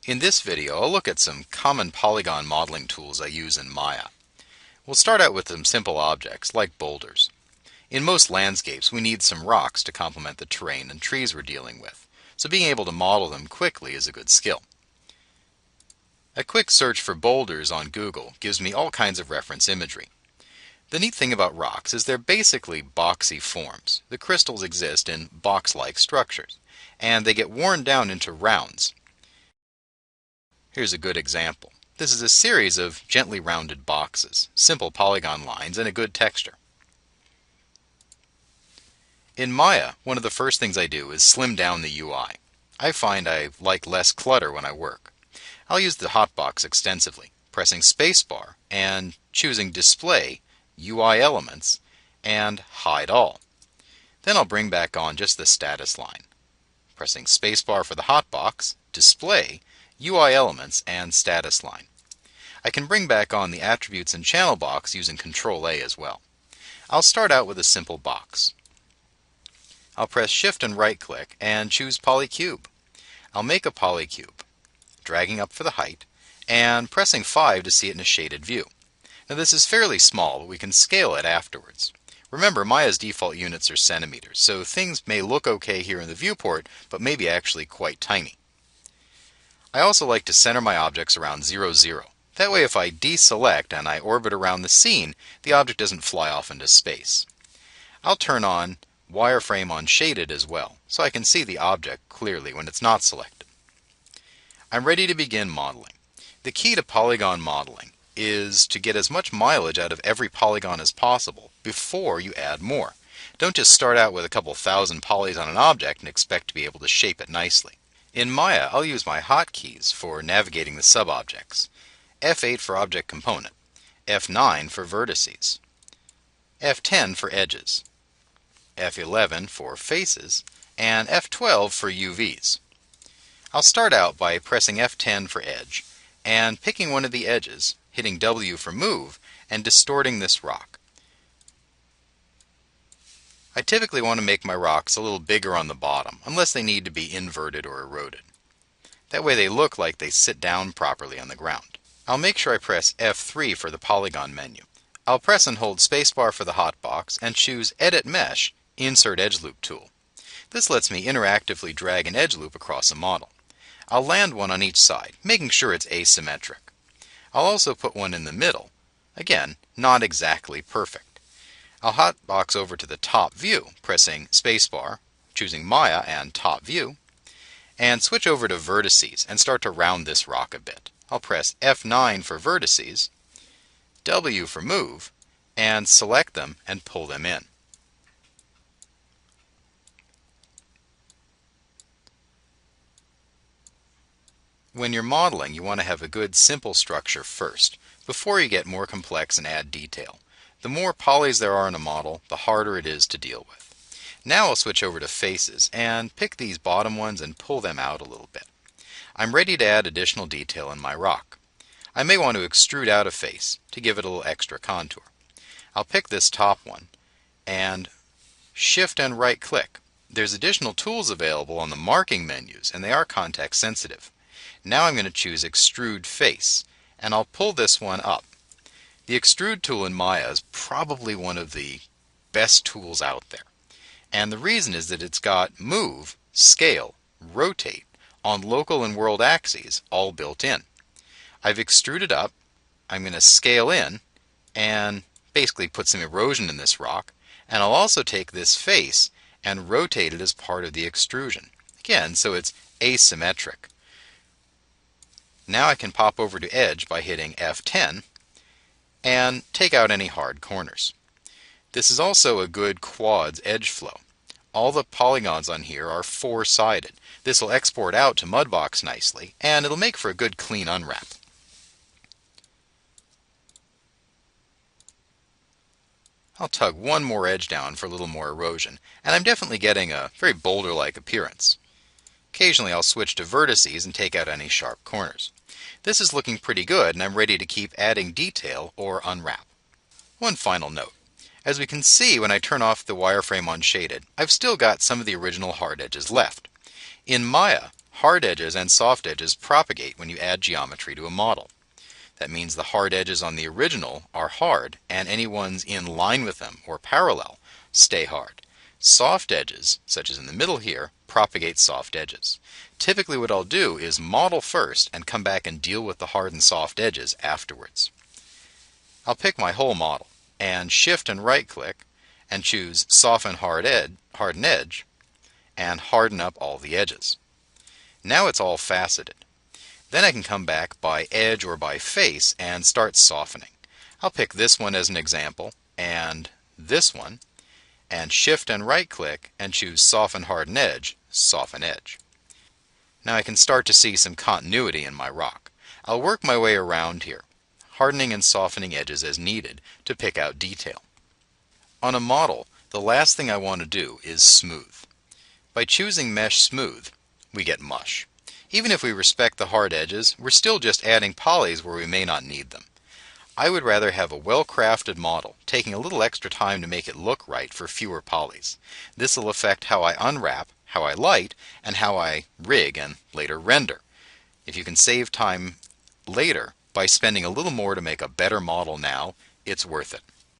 In this video, I'll look at some common polygon modeling tools I use in Maya. We'll start out with some simple objects, like boulders. In most landscapes, we need some rocks to complement the terrain and trees we're dealing with, so being able to model them quickly is a good skill. A quick search for boulders on Google gives me all kinds of reference imagery. The neat thing about rocks is they're basically boxy forms. The crystals exist in box-like structures, and they get worn down into rounds. Here's a good example. This is a series of gently rounded boxes, simple polygon lines, and a good texture. In Maya, one of the first things I do is slim down the UI. I find I like less clutter when I work. I'll use the hotbox extensively, pressing spacebar and choosing Display, UI Elements, and Hide All. Then I'll bring back on just the status line, pressing spacebar for the hotbox, Display, UI Elements, and Status Line. I can bring back on the Attributes and Channel box using Control-A as well. I'll start out with a simple box. I'll press Shift and right-click and choose Polycube. I'll make a polycube, dragging up for the height, and pressing 5 to see it in a shaded view. Now this is fairly small, but we can scale it afterwards. Remember, Maya's default units are centimeters, so things may look okay here in the viewport, but may be actually quite tiny. I also like to center my objects around 0, 0. That way if I deselect and I orbit around the scene, the object doesn't fly off into space. I'll turn on wireframe on shaded as well, so I can see the object clearly when it's not selected. I'm ready to begin modeling. The key to polygon modeling is to get as much mileage out of every polygon as possible before you add more. Don't just start out with a couple thousand polys on an object and expect to be able to shape it nicely. In Maya, I'll use my hotkeys for navigating the subobjects. F8 for object component, F9 for vertices, F10 for edges, F11 for faces, and F12 for UVs. I'll start out by pressing F10 for edge and picking one of the edges, hitting W for move, and distorting this rock. I typically want to make my rocks a little bigger on the bottom, unless they need to be inverted or eroded. That way they look like they sit down properly on the ground. I'll make sure I press F3 for the polygon menu. I'll press and hold spacebar for the hotbox and choose Edit Mesh, Insert Edge Loop tool. This lets me interactively drag an edge loop across a model. I'll land one on each side, making sure it's asymmetric. I'll also put one in the middle. Again, not exactly perfect. I'll hotbox over to the top view, pressing spacebar, choosing Maya and top view, and switch over to vertices and start to round this rock a bit. I'll press F9 for vertices, W for move, and select them and pull them in. When you're modeling, you want to have a good simple structure first, before you get more complex and add detail. The more polys there are in a model, the harder it is to deal with. Now I'll switch over to faces and pick these bottom ones and pull them out a little bit. I'm ready to add additional detail in my rock. I may want to extrude out a face to give it a little extra contour. I'll pick this top one and Shift and right click. There's additional tools available on the marking menus and they are context sensitive. Now I'm going to choose Extrude Face and I'll pull this one up. The Extrude tool in Maya is probably one of the best tools out there. And the reason is that it's got move, scale, rotate on local and world axes all built in. I've extruded up, I'm going to scale in and basically put some erosion in this rock, and I'll also take this face and rotate it as part of the extrusion. Again, so it's asymmetric. Now I can pop over to edge by hitting F10 and take out any hard corners. This is also a good quads edge flow. All the polygons on here are four-sided. This will export out to Mudbox nicely, and it'll make for a good clean unwrap. I'll tug one more edge down for a little more erosion, and I'm definitely getting a very boulder-like appearance. Occasionally I'll switch to vertices and take out any sharp corners. This is looking pretty good, and I'm ready to keep adding detail or unwrap. One final note. As we can see when I turn off the wireframe on shaded, I've still got some of the original hard edges left. In Maya, Hard edges and soft edges propagate when you add geometry to a model. That means the hard edges on the original are hard, and any ones in line with them, or parallel, stay hard. Soft edges, such as in the middle here, propagate soft edges. Typically what I'll do is model first and come back and deal with the hard and soft edges afterwards. I'll pick my whole model and shift and right click and choose Soften Harden Edge and harden up all the edges. Now it's all faceted. Then I can come back by edge or by face and start softening. I'll pick this one as an example and this one and shift and right click and choose Soften Harden Edge, Soften Edge. Now I can start to see some continuity in my rock. I'll work my way around here, hardening and softening edges as needed to pick out detail. On a model, the last thing I want to do is smooth. By choosing Mesh Smooth, we get mush. Even if we respect the hard edges, we're still just adding polys where we may not need them. I would rather have a well-crafted model, taking a little extra time to make it look right for fewer polys. This will affect how I unwrap, how I light, and how I rig and later render. If you can save time later by spending a little more to make a better model now, it's worth it.